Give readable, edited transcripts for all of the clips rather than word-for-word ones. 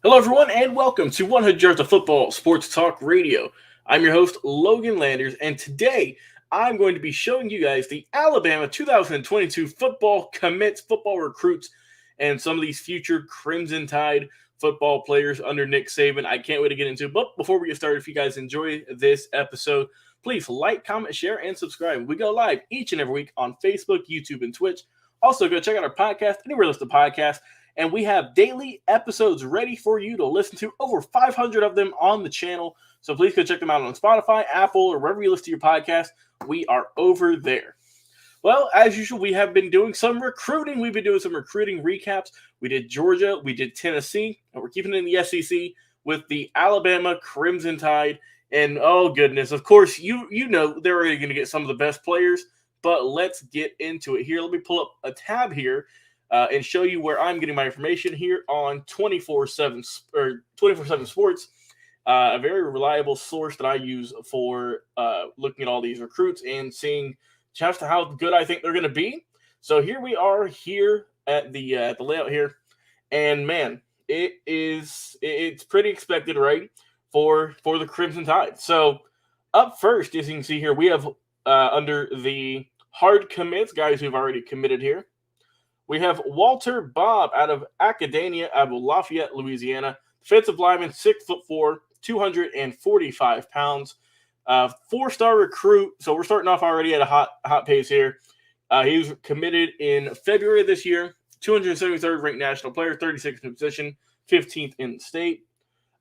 Hello, everyone, and welcome to 100 Yards of Football Sports Talk Radio. I'm your host, Logan Landers, and today I'm going to be showing you guys the Alabama 2022 football commits, football recruits, and some of these future Crimson Tide football players under Nick Saban. I can't wait to get into it. But before we get started, if you guys enjoy this episode, please like, comment, share, and subscribe. We go live each and every week on Facebook, YouTube, and Twitch. Also, go check out our podcast, anywhere you listen to podcasts. And we have daily episodes ready for you to listen to, over 500 of them on the channel. So please go check them out on Spotify, Apple, or wherever you listen to your podcast. We are over there. Well, as usual, we have been doing some recruiting. We've been doing some recruiting recaps. We did Georgia, we did Tennessee, and we're keeping it in the SEC with the Alabama Crimson Tide. And oh goodness, of course, you know they're already going to get some of the best players, but let's get into it here. Let me pull up a tab here. And show you where I'm getting my information here on 24/7 Sports, a very reliable source that I use for looking at all these recruits and seeing just how good I think they're going to be. So here we are here at the layout here, and man, it's pretty expected, right, for the Crimson Tide. So up first, as you can see here, we have under the hard commits, guys who've already committed here. We have Walter Bobb out of Academia out of Lafayette, Louisiana. Defensive lineman, 6'4", 245 pounds. Four-star recruit. So we're starting off already at a hot pace here. He was committed in February of this year. 273rd ranked national player, 36th in position, 15th in the state.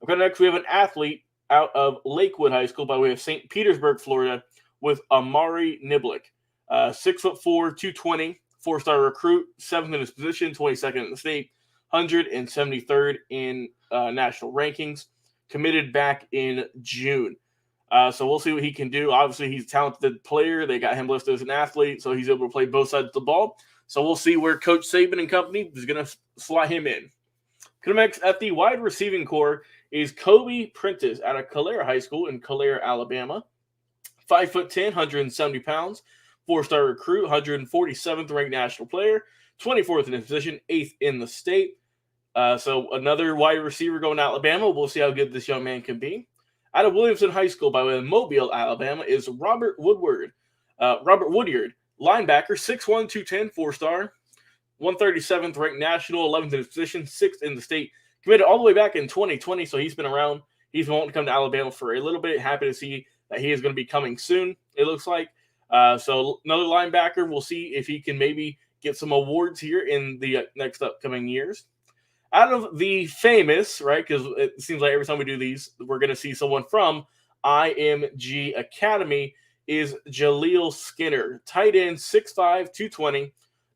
Okay, next we have an athlete out of Lakewood High School by way of St. Petersburg, Florida, with Amari Niblick. 6'4", 220. Four-star recruit, 7th in his position, 22nd in the state, 173rd in national rankings, committed back in June. So we'll see what he can do. Obviously, he's a talented player. They got him listed as an athlete, so he's able to play both sides of the ball. So we'll see where Coach Saban and company is going to slot him in. Coming next at the wide receiving core is Kobe Prentice out of Calera High School in Calera, Alabama. 5'10", 170 pounds. Four-star recruit, 147th ranked national player, 24th in his position, 8th in the state. So another wide receiver going to Alabama. We'll see how good this young man can be. Out of Williamson High School by way of Mobile, Alabama, is Robert Woodyard, linebacker, 6'1", 210, four-star, 137th ranked national, 11th in his position, 6th in the state. Committed all the way back in 2020, so he's been around. He's been wanting to come to Alabama for a little bit. Happy to see that he is going to be coming soon, it looks like. So another linebacker, we'll see if he can maybe get some awards here in the next upcoming years. Out of the famous, right, because it seems like every time we do these, we're going to see someone from IMG Academy, is Jaleel Skinner. Tight end, 6'5", 220,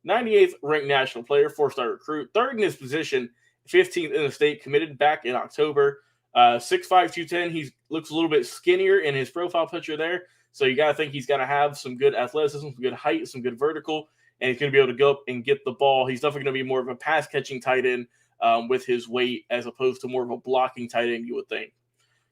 98th ranked national player, four-star recruit, 3rd in his position, 15th in the state, committed back in October. 6'5", 210, he looks a little bit skinnier in his profile picture there. So you got to think he's got to have some good athleticism, some good height, some good vertical, and he's going to be able to go up and get the ball. He's definitely going to be more of a pass-catching tight end with his weight as opposed to more of a blocking tight end, you would think.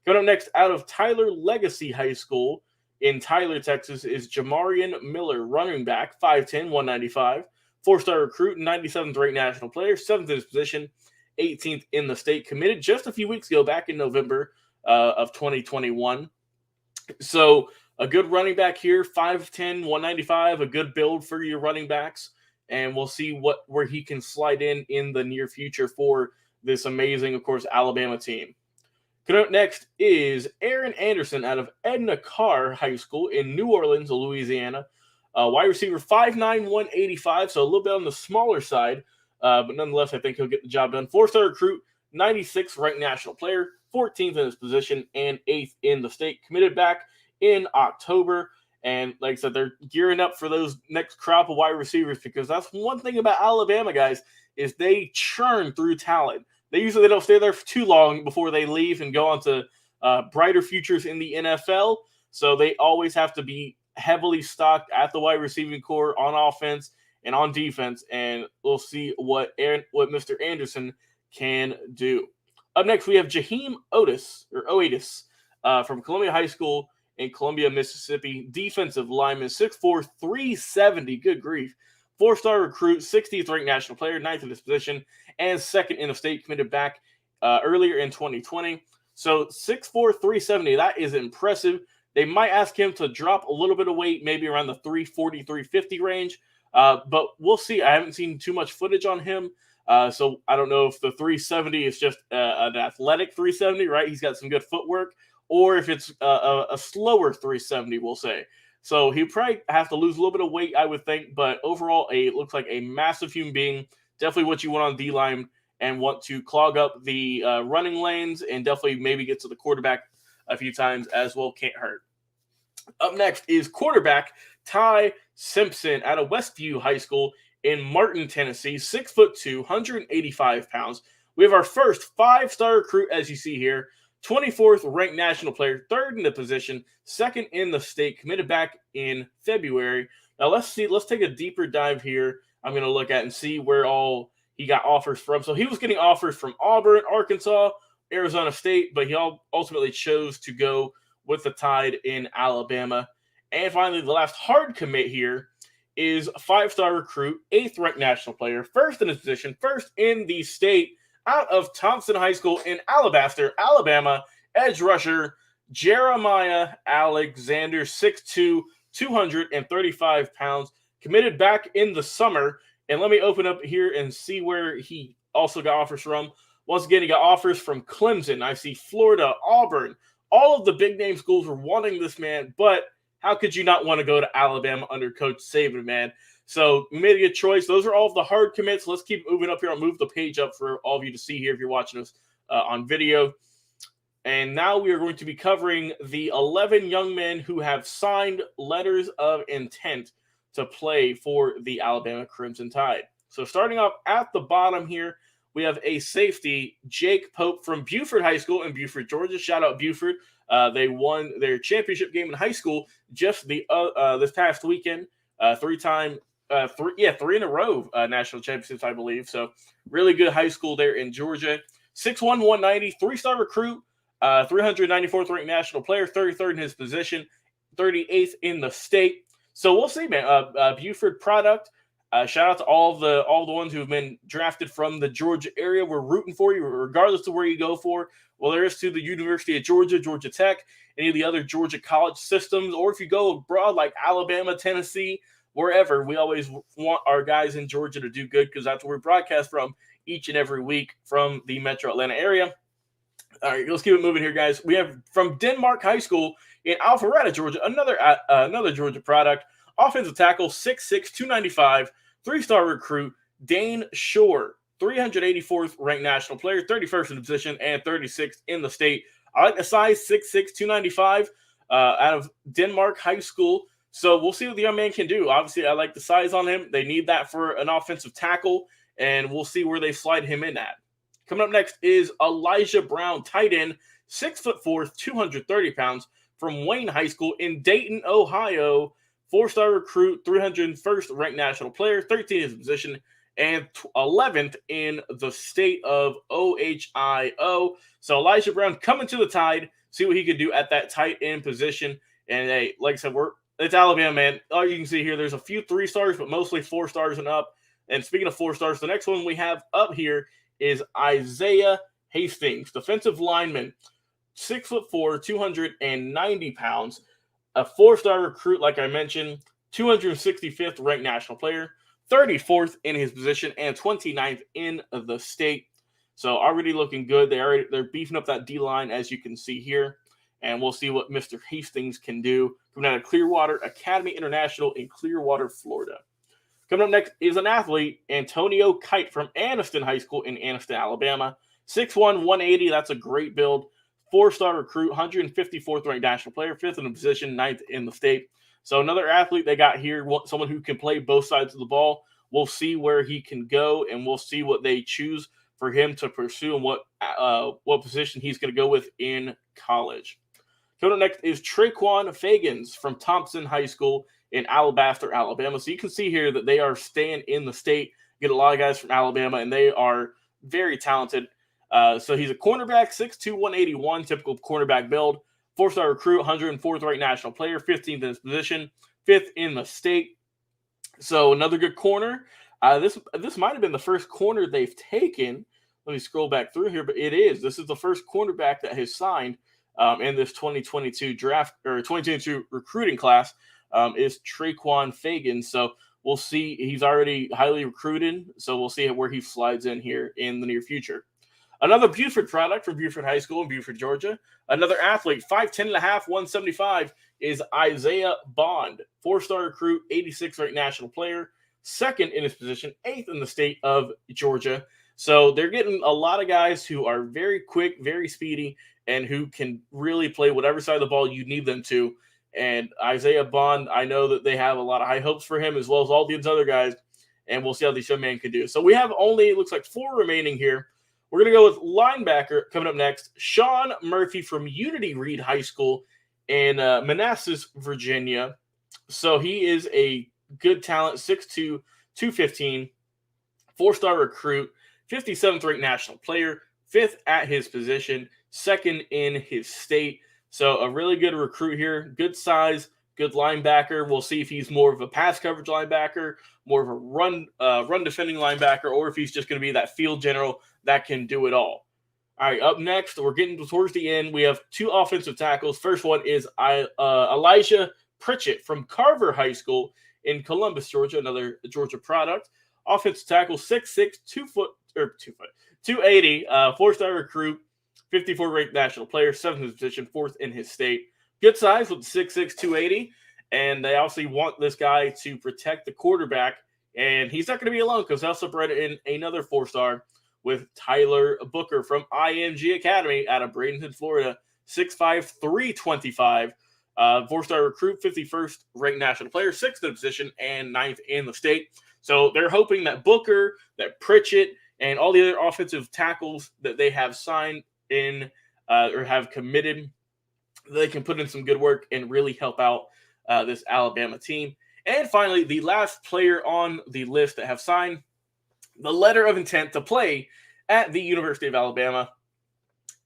Coming up next, out of Tyler Legacy High School in Tyler, Texas, is Jamarian Miller, running back, 5'10", 195, four-star recruit, 97th ranked national player, 7th in his position, 18th in the state, committed just a few weeks ago, back in November of 2021. So a good running back here, 5'10", 195, a good build for your running backs. And we'll see where he can slide in the near future for this amazing, of course, Alabama team. Coming up next is Aaron Anderson out of Edna Karr High School in New Orleans, Louisiana. Wide receiver, 5'9", 185, so a little bit on the smaller side. But nonetheless, I think he'll get the job done. Four-star recruit, 96th ranked national player, 14th in his position, and 8th in the state. Committed back in October, and like I said, they're gearing up for those next crop of wide receivers, because that's one thing about Alabama, guys, is they churn through talent. They don't stay there for too long before they leave and go on to brighter futures in the NFL. So they always have to be heavily stocked at the wide receiving core on offense and on defense, and we'll see what Mr. Anderson can do. Up next, we have Jaheim Oatis from Columbia High School in Columbia, Mississippi. Defensive lineman, 6'4", 370. Good grief. Four-star recruit, 60th ranked national player, 9th in his position, and 2nd in the state, committed back earlier in 2020. So 6'4", 370, that is impressive. They might ask him to drop a little bit of weight, maybe around the 340, 350 range. But we'll see. I haven't seen too much footage on him. So I don't know if the 370 is just an athletic 370, right? He's got some good footwork, or if it's a slower 370, we'll say. So he'll probably have to lose a little bit of weight, I would think. But overall, it looks like a massive human being. Definitely what you want on D-line and want to clog up the running lanes and definitely maybe get to the quarterback a few times as well. Can't hurt. Up next is quarterback Ty Simpson out of Westview High School in Martin, Tennessee. 6'2", 185 pounds. We have our first 5-star recruit, as you see here. 24th ranked national player, 3rd in the position, 2nd in the state, committed back in February. Now let's take a deeper dive here. I'm going to look at and see where all he got offers from. So he was getting offers from Auburn, Arkansas, Arizona State, but he ultimately chose to go with the Tide in Alabama. And finally, the last hard commit here is a 5-star recruit, 8th ranked national player, 1st in his position, 1st in the state, out of Thompson High School in Alabaster, Alabama, edge rusher Jeremiah Alexander, 6'2", 235 pounds, committed back in the summer. And let me open up here and see where he also got offers from. Once again, he got offers from Clemson. I see Florida, Auburn. All of the big-name schools were wanting this man, but how could you not want to go to Alabama under Coach Saban, man? So we made a good choice. Those are all of the hard commits. Let's keep moving up here. I'll move the page up for all of you to see here if you're watching us on video. And now we are going to be covering the 11 young men who have signed letters of intent to play for the Alabama Crimson Tide. So starting off at the bottom here, we have a safety, Jake Pope from Beaufort High School in Beaufort, Georgia. Shout out Beaufort. They won their championship game in high school just this past weekend. Three in a row national championships, I believe. So really good high school there in Georgia. 6'1", 190, 3-star recruit, 394th ranked national player, 33rd in his position, 38th in the state. So we'll see, man. Beaufort product. Shout out to all the ones who have been drafted from the Georgia area. We're rooting for you, regardless of where you go for. Well, there is to the University of Georgia, Georgia Tech, any of the other Georgia college systems, or if you go abroad like Alabama, Tennessee, wherever, we always want our guys in Georgia to do good because that's where we broadcast from each and every week from the Metro Atlanta area. All right, let's keep it moving here, guys. We have from Denmark High School in Alpharetta, Georgia, another Georgia product, offensive tackle, 6'6", 295, 3-star recruit, Dane Shore, 384th ranked national player, 31st in the position, and 36th in the state. I like the size, 6'6", 295, out of Denmark High School. So we'll see what the young man can do. Obviously, I like the size on him. They need that for an offensive tackle, and we'll see where they slide him in at. Coming up next is Elijah Brown, tight end, 6'4", 230 pounds, from Wayne High School in Dayton, Ohio. 4-star recruit, 301st ranked national player, 13th in his position, and 11th in the state of Ohio. So Elijah Brown coming to the Tide, see what he can do at that tight end position. And hey, like I said, it's Alabama, man. All you can see here, there's a few 3-stars, but mostly 4 stars and up. And speaking of 4 stars, the next one we have up here is Isaiah Hastings, defensive lineman, 6'4", 290 pounds, a 4-star recruit, like I mentioned, 265th ranked national player, 34th in his position, and 29th in the state. So already looking good. They're beefing up that D-line, as you can see here. And we'll see what Mr. Hastings can do. Coming out of Clearwater Academy International in Clearwater, Florida. Coming up next is an athlete, Antonio Kite from Anniston High School in Anniston, Alabama. 6'1", 180. That's a great build. 4-star recruit, 154th ranked national player, 5th in the position, 9th in the state. So another athlete they got here, someone who can play both sides of the ball. We'll see where he can go, and we'll see what they choose for him to pursue and what position he's going to go with in college. Coming up next is Traquan Fagans from Thompson High School in Alabaster, Alabama. So you can see here that they are staying in the state. Get a lot of guys from Alabama, and they are very talented. So he's a cornerback, 6'2", 181, typical cornerback build. 4-star recruit, 104th ranked national player, 15th in his position, 5th in the state. So another good corner. This might have been the first corner they've taken. Let me scroll back through here, but this is the first cornerback that has signed in this 2022 draft or 2022 recruiting class is Traquan Fagan. So we'll see. He's already highly recruited, so we'll see where he slides in here in the near future. Another Beaufort product from Beaufort High School in Beaufort, Georgia. Another athlete, 5'10 and a half, 175, is Isaiah Bond. 4-star recruit, 86th ranked national player, 2nd in his position, 8th in the state of Georgia. So they're getting a lot of guys who are very quick, very speedy, and who can really play whatever side of the ball you need them to. And Isaiah Bond, I know that they have a lot of high hopes for him as well as all these other guys, and we'll see how this young man can do. So we have only, it looks like, 4 remaining here. We're going to go with linebacker coming up next, Sean Murphy from Unity Reed High School in Manassas, Virginia. So he is a good talent, 6'2", 215, 4-star recruit, 57th ranked national player, 5th at his position, 2nd in his state. So a really good recruit here, good size, good linebacker. We'll see if he's more of a pass coverage linebacker, more of a run defending linebacker, or if he's just going to be that field general that can do it all. All right, up next, we're getting towards the end. We have 2 offensive tackles. First one is Elijah Pritchett from Carver High School in Columbus, Georgia, another Georgia product. Offensive tackle, 6'6", 280, 4-star recruit, 54 ranked national player, 7th in his position, 4th in his state. Good size with 6'6", 280, and they also want this guy to protect the quarterback, and he's not going to be alone because they also brought in another 4-star with Tyler Booker from IMG Academy out of Bradenton, Florida, 6'5", 325, 4-star recruit, 51st ranked national player, 6th in the position, and 9th in the state. So they're hoping that Booker, that Pritchett, and all the other offensive tackles that they have signed in or have committed, they can put in some good work and really help out this Alabama team. And finally, the last player on the list that have signed the letter of intent to play at the University of Alabama,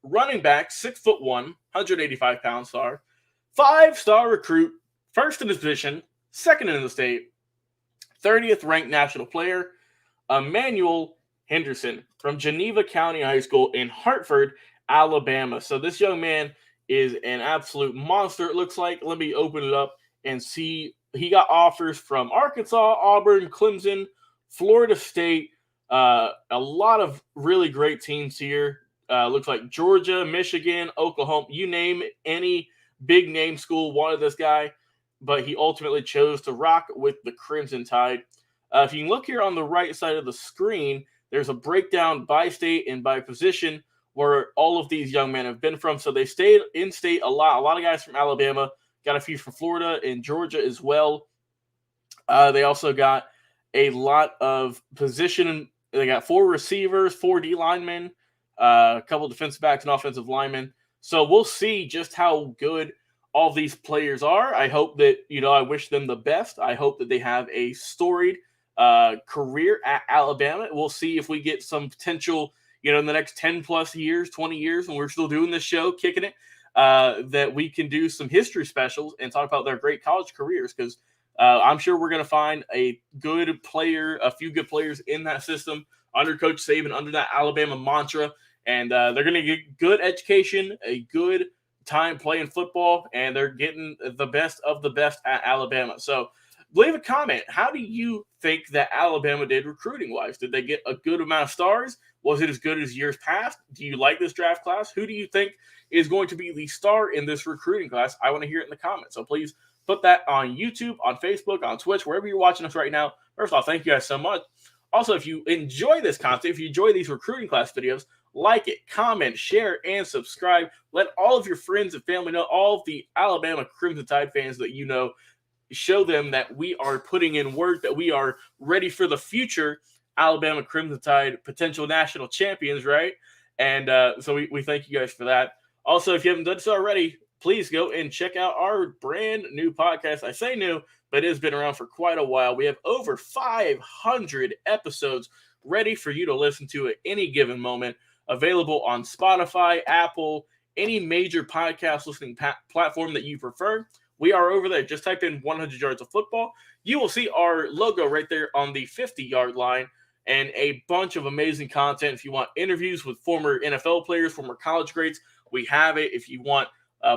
running back, 6'1", 185-pound star, 5-star recruit, 1st in his position, 2nd in the state, 30th ranked national player, Emmanuel Henderson from Geneva County High School in Hartford, Alabama. So this young man is an absolute monster, it looks like. Let me open it up and see. He got offers from Arkansas, Auburn, Clemson, Florida State, a lot of really great teams here. Looks like Georgia, Michigan, Oklahoma, you name it, any big name school wanted this guy, but he ultimately chose to rock with the Crimson Tide. If you can look here on the right side of the screen, there's a breakdown by state and by position where all of these young men have been from. So they stayed in state a lot. A lot of guys from Alabama, got a few from Florida and Georgia as well. They also got a lot of position. They got 4 receivers, 4 D linemen, a couple defensive backs and offensive linemen. So we'll see just how good all these players are. I hope that, I wish them the best. I hope that they have a storied career at Alabama. We'll see if we get some potential, in the next 10 plus years, 20 years, when we're still doing this show, kicking it, that we can do some history specials and talk about their great college careers. Because I'm sure we're going to find a few good players in that system under Coach Saban, under that Alabama mantra. And they're going to get good education, a good time playing football, and they're getting the best of the best at Alabama. So leave a comment. How do you think that Alabama did recruiting-wise? Did they get a good amount of stars? Was it as good as years past? Do you like this draft class? Who do you think is going to be the star in this recruiting class? I want to hear it in the comments. So please put that on YouTube, on Facebook, on Twitch, wherever you're watching us right now. First off, thank you guys so much. Also, if you enjoy this content, if you enjoy these recruiting class videos, like it, comment, share, and subscribe. Let all of your friends and family know, all of the Alabama Crimson Tide fans that you know. Show them that we are putting in work, that we are ready for the future Alabama Crimson Tide potential national champions, right? And so we thank you guys for that. Also, if you haven't done so already, please go and check out our brand new podcast. I say new, but it has been around for quite a while. We have over 500 episodes ready for you to listen to at any given moment, available on Spotify, Apple, any major podcast listening platform that you prefer. We are over there. Just type in 100 yards of football. You will see our logo right there on the 50-yard line. and a bunch of amazing content. If you want interviews with former NFL players, former college greats, we have it. If you want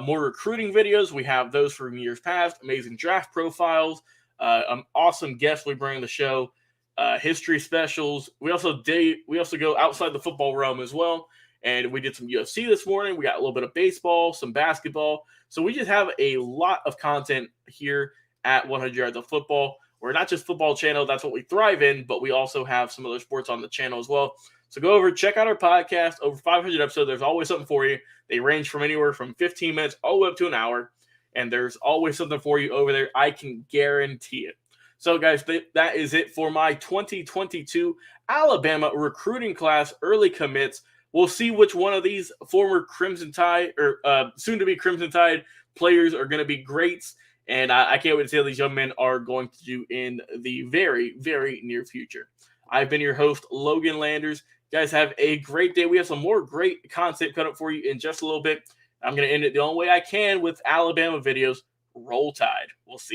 more recruiting videos, we have those from years past, amazing draft profiles, awesome guests we bring to the show, history specials. We also go outside the football realm as well. And we did some UFC this morning. We got a little bit of baseball, some basketball. So we just have a lot of content here at 100 Yards of Football. We're not just football channel. That's what we thrive in, but we also have some other sports on the channel as well. So go over, check out our podcast. Over 500 episodes. There's always something for you. They range from anywhere from 15 minutes all the way up to an hour. And there's always something for you over there. I can guarantee it. So, guys, that is it for my 2022 Alabama recruiting class early commits. We'll see which one of these former Crimson Tide or soon-to-be Crimson Tide players are going to be greats. And I can't wait to see how these young men are going to do in the very, very near future. I've been your host, Logan Landers. You guys have a great day. We have some more great content coming up for you in just a little bit. I'm going to end it the only way I can with Alabama videos. Roll Tide. We'll see you.